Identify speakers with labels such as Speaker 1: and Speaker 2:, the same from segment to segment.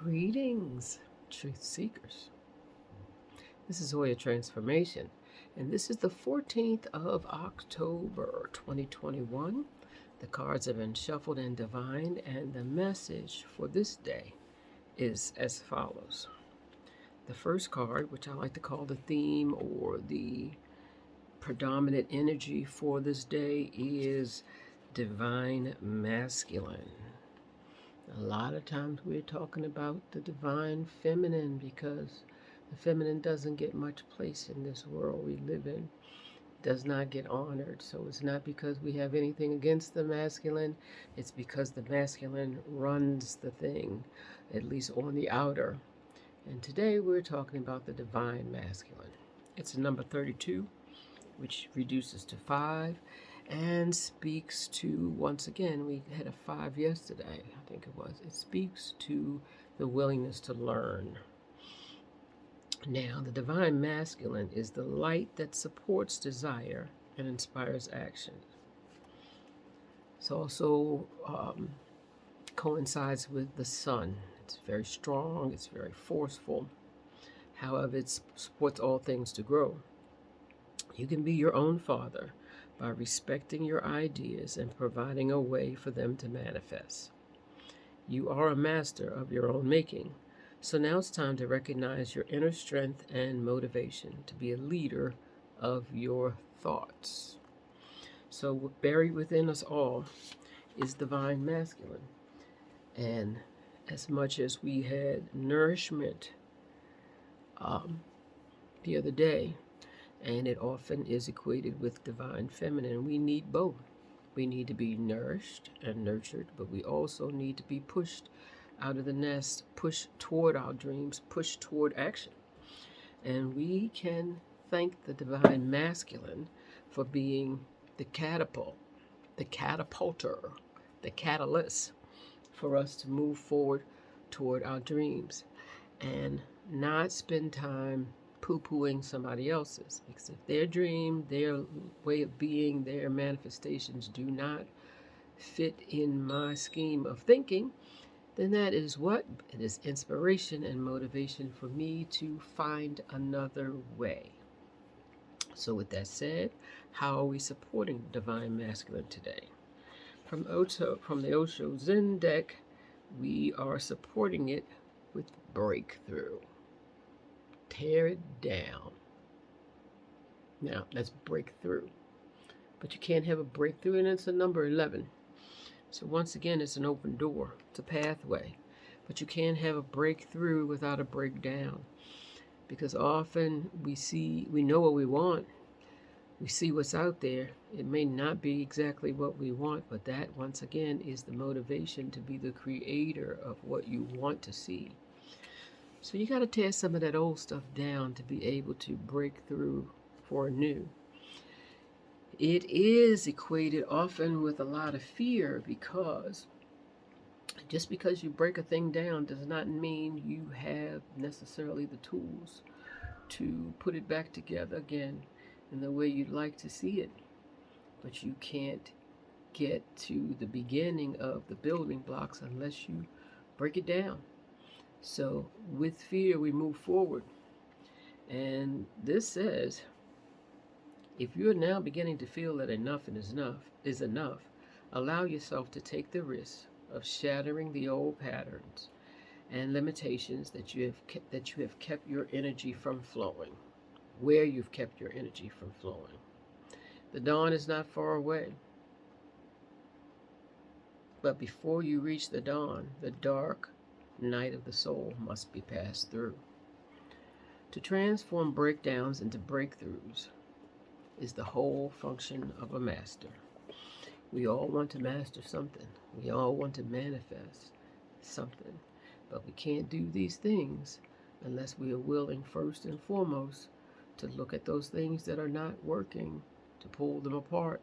Speaker 1: Greetings, truth seekers. This is Oya Transformation, and this is the 14th of October 2021. The cards have been shuffled and divined, and the message for this day is as follows. The first card, which I like to call the theme or the predominant energy for this day, is Divine Masculine. A lot of times we're talking about the divine feminine because the feminine doesn't get much place in this world we live in. It does not get honored. So it's not because we have anything against the masculine. It's because the masculine runs the thing, at least on the outer. And today we're talking about the divine masculine. It's number 32, which reduces to 5. And speaks to, once again, we had a 5 yesterday, I think it was. It speaks to the willingness to learn. Now, the divine masculine is the light that supports desire and inspires action. It also coincides with the sun. It's very strong, it's very forceful. However, it supports all things to grow. You can be your own father by respecting your ideas and providing a way for them to manifest. You are a master of your own making, so now it's time to recognize your inner strength and motivation to be a leader of your thoughts. So buried within us all is divine masculine. And as much as we had nourishment the other day, and it often is equated with divine feminine. We need both. We need to be nourished and nurtured, but we also need to be pushed out of the nest, pushed toward our dreams, pushed toward action. And we can thank the divine masculine for being the catapult, the catapulter, the catalyst for us to move forward toward our dreams and not spend time poo-pooing somebody else's, because if their dream, their way of being, their manifestations do not fit in my scheme of thinking, then that is what? It is inspiration and motivation for me to find another way. So with that said, how are we supporting divine masculine today? From the Osho Zen deck, we are supporting it with breakthrough. Tear it down. Now, let's break through. But you can't have a breakthrough, and it's a number 11. So once again, it's an open door. It's a pathway. But you can't have a breakthrough without a breakdown. Because often we know what we want. We see what's out there. It may not be exactly what we want, but that, once again, is the motivation to be the creator of what you want to see. So you got to tear some of that old stuff down to be able to break through for new. It is equated often with a lot of fear, because just because you break a thing down does not mean you have necessarily the tools to put it back together again in the way you'd like to see it. But you can't get to the beginning of the building blocks unless you break it down. So with fear, we move forward. And this says, if you're now beginning to feel that enough is enough, allow yourself to take the risk of shattering the old patterns and limitations that you have kept your energy from flowing, where you've kept your energy from flowing. The dawn is not far away. But before you reach the dawn, the dark night of the soul must be passed through. To transform breakdowns into breakthroughs is the whole function of a master. We all want to master something. We all want to manifest something. But we can't do these things unless we are willing, first and foremost, to look at those things that are not working, to pull them apart.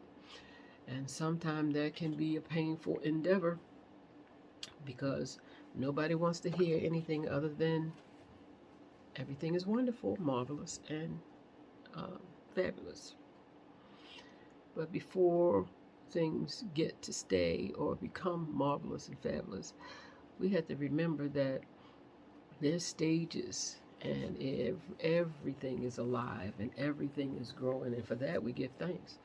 Speaker 1: And sometimes that can be a painful endeavor, because nobody wants to hear anything other than everything is wonderful, marvelous, and fabulous. But before things get to stay or become marvelous and fabulous, we have to remember that There's stages, and everything is alive and everything is growing, and for that we give thanks.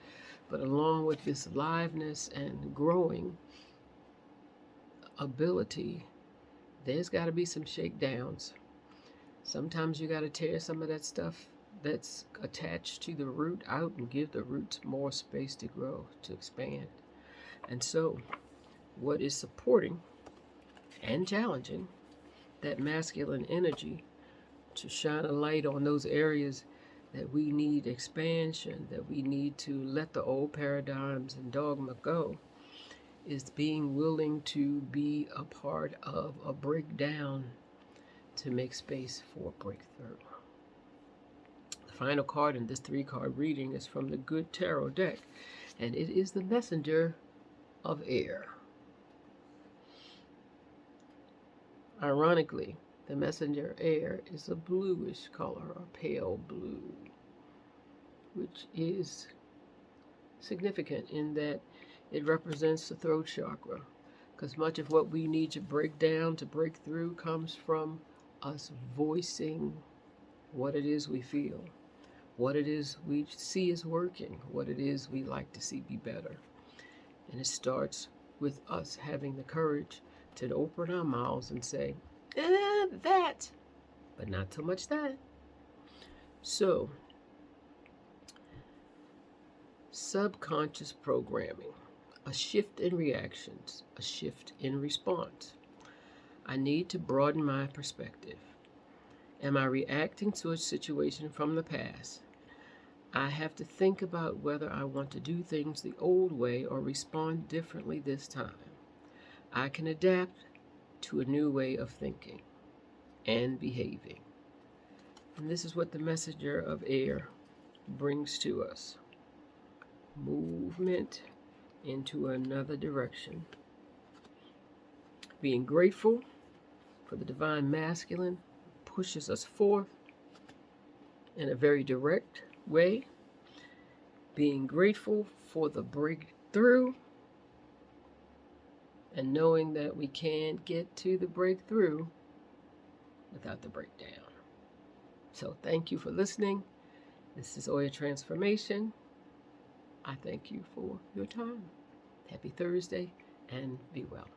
Speaker 1: But along with this aliveness and growing ability, there's got to be some shakedowns. Sometimes you got to tear some of that stuff that's attached to the root out and give the roots more space to grow, to expand. And so, what is supporting and challenging that masculine energy to shine a light on those areas that we need expansion, that we need to let the old paradigms and dogma go, is being willing to be a part of a breakdown to make space for breakthrough. The final card in this 3-card reading is from the Good Tarot deck, and it is the Messenger of Air. Ironically, the Messenger Air is a bluish color, a pale blue, which is significant in that it represents the throat chakra, because much of what we need to break down, to break through, comes from us voicing what it is we feel, what it is we see is working, what it is we like to see be better. And it starts with us having the courage to open our mouths and say, that, but not so much that. So, subconscious programming, a shift in reactions, a shift in response. I need to broaden my perspective. Am I reacting to a situation from the past? I have to think about whether I want to do things the old way or respond differently this time. I can adapt to a new way of thinking and behaving. And this is what the Messenger of Air brings to us. Movement into another direction. Being grateful for the divine masculine pushes us forth in a very direct way. Being grateful for the breakthrough and knowing that we can't get to the breakthrough without the breakdown. So thank you for listening. This is Oya Transformation. I thank you for your time. Happy Thursday and be well.